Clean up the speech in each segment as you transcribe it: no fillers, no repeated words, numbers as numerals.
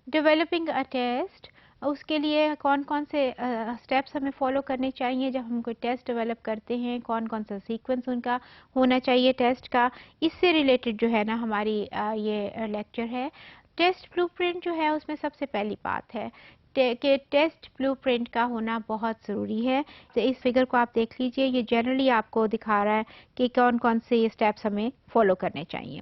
Developing a test, उसके लिए कौन कौन से स्टेप्स हमें फॉलो करने चाहिए जब हम कोई टेस्ट डेवलप करते हैं, कौन कौन सा सीक्वेंस उनका होना चाहिए टेस्ट का, इससे रिलेटेड जो है ना हमारी ये लेक्चर है। टेस्ट ब्लूप्रिंट जो है उसमें सबसे पहली बात है कि टेस्ट ब्लूप्रिंट का होना बहुत ज़रूरी है। तो इस फिगर को आप देख लीजिए, ये जनरली आपको दिखा रहा है कि कौन कौन से ये स्टेप्स हमें फॉलो करने चाहिए।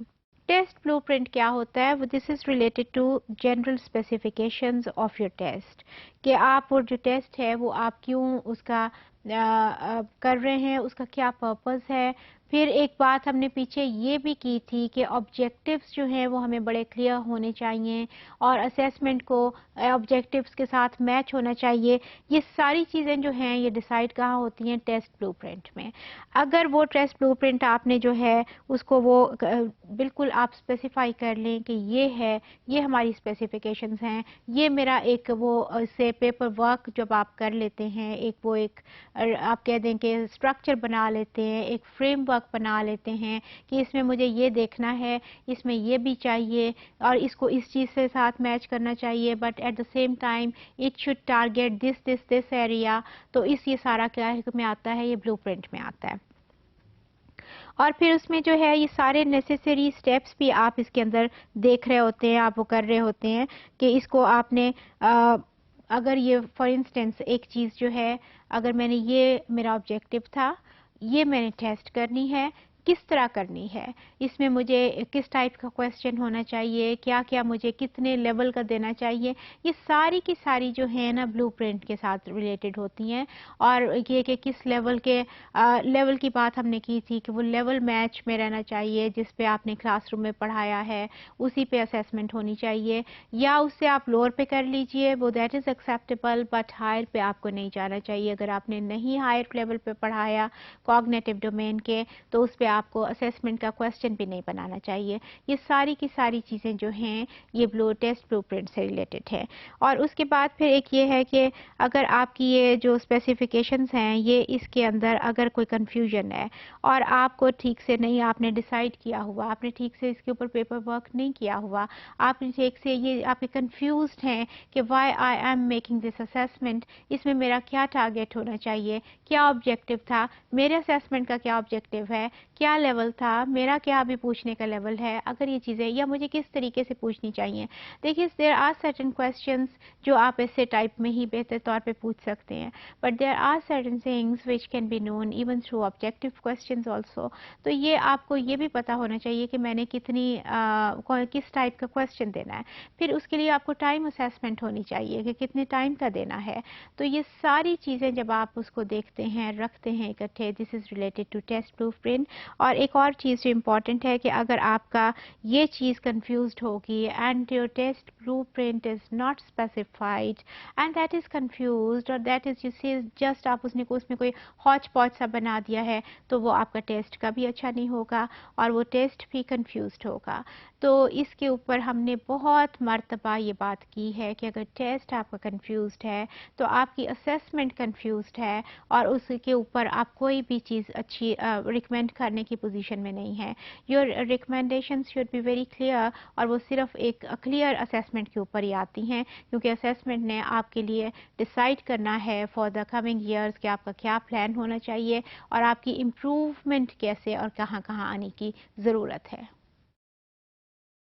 टेस्ट ब्लूप्रिंट क्या होता है? This is related to general specifications of your test, कि आप वो जो टेस्ट है वो आप क्यों उसका कर रहे हैं, उसका क्या पर्पस है। फिर एक बात हमने पीछे ये भी की थी कि ऑब्जेक्टिव्स जो हैं वो हमें बड़े क्लियर होने चाहिए और असेसमेंट को ऑब्जेक्टिव्स के साथ मैच होना चाहिए। ये सारी चीज़ें जो हैं ये डिसाइड कहाँ होती हैं? टेस्ट ब्लूप्रिंट में। अगर वो टेस्ट ब्लूप्रिंट आपने जो है उसको वो बिल्कुल आप स्पेसिफाई कर लें कि ये है, ये हमारी स्पेसिफिकेशंस हैं, ये मेरा एक वो से पेपर वर्क जब आप कर लेते हैं, एक वो एक आप कह दें कि स्ट्रक्चर बना लेते हैं, एक फ्रेमवर्क बना लेते हैं कि इसमें मुझे ये देखना है, इसमें ये भी चाहिए और इसको इस चीज़ से साथ मैच करना चाहिए, but at the same time it should target this area. तो इस ये सारा क्या में आता है? ये ब्लूप्रिंट में आता है। और फिर उसमें जो है ये सारे नेसेसरी स्टेप्स भी आप इसके अंदर देख रहे होते हैं, आप वो कर रहे होते हैं कि इसको आपने अगर ये फॉर इंस्टेंस एक चीज़ जो है, अगर मैंने ये मेरा ऑब्जेक्टिव था, ये मैंने टेस्ट करनी है, किस तरह करनी है, इसमें मुझे किस टाइप का क्वेश्चन होना चाहिए, क्या क्या मुझे कितने लेवल का देना चाहिए, ये सारी की सारी जो है ना ब्लूप्रिंट के साथ रिलेटेड होती हैं। और ये कि किस लेवल के लेवल की बात हमने की थी कि वो लेवल मैच में रहना चाहिए, जिस पे आपने क्लासरूम में पढ़ाया है उसी पे असेसमेंट होनी चाहिए, या उससे आप लोअर पे कर लीजिए, वो that is acceptable, but higher पे आपको नहीं जाना चाहिए। अगर आपने नहीं हायर लेवल पे पढ़ाया कॉग्निटिव डोमेन के, तो उस पे आपको असेसमेंट का क्वेश्चन भी नहीं बनाना चाहिए। ये सारी की सारी चीज़ें जो हैं ये टेस्ट ब्लूप्रिंट से रिलेटेड है। और उसके बाद फिर एक ये है कि अगर आपकी ये जो स्पेसिफिकेशंस हैं ये इसके अंदर अगर कोई कंफ्यूजन है और आपको ठीक से नहीं आपने डिसाइड किया हुआ, आपने ठीक से इसके ऊपर पेपर वर्क नहीं किया हुआ, आपने ठीक से ये आपके कंफ्यूज्ड हैं कि why I am making this assessment, इसमें मेरा क्या टारगेट होना चाहिए, क्या ऑब्जेक्टिव था, मेरे असेसमेंट का क्या ऑब्जेक्टिव है, क्या लेवल था, मेरा क्या अभी पूछने का लेवल है, अगर ये चीज़ें या मुझे किस तरीके से पूछनी चाहिए। देखिए देयर आर सर्टेन क्वेश्चंस जो आप ऐसे टाइप में ही बेहतर तौर पे पूछ सकते हैं, but there are certain things which can be known even through objective questions also. तो ये आपको ये भी पता होना चाहिए कि मैंने किस टाइप का क्वेश्चन देना है। फिर उसके लिए आपको टाइम असेसमेंट होनी चाहिए कि कितने टाइम का देना है। तो ये सारी चीज़ें जब आप उसको देखते हैं, रखते हैं इकट्ठे, this is related to test blueprint. और एक और चीज़ जो इम्पॉर्टेंट है कि अगर आपका ये चीज़ कंफ्यूज्ड होगी and your test blueprint is not specified and that is confused और that is you see just आप उसमें कोई हौच पौच सा बना दिया है, तो वो आपका टेस्ट का भी अच्छा नहीं होगा और वो टेस्ट भी कंफ्यूज्ड होगा। तो इसके ऊपर हमने बहुत मर्तबा ये बात की है कि अगर टेस्ट आपका कंफ्यूज्ड है तो आपकी असेसमेंट कंफ्यूज्ड है और उसके ऊपर आप कोई भी चीज़ अच्छी रिकमेंड करने की पोजीशन में नहीं है। Your recommendation should be very clear और वो सिर्फ एक क्लियर असेसमेंट के ऊपर ही आती हैं, क्योंकि असेसमेंट ने आपके लिए डिसाइड करना है फॉर द कमिंग ईयर्स कि आपका क्या प्लान होना चाहिए और आपकी इम्प्रूवमेंट कैसे और कहाँ कहाँ आने की ज़रूरत है।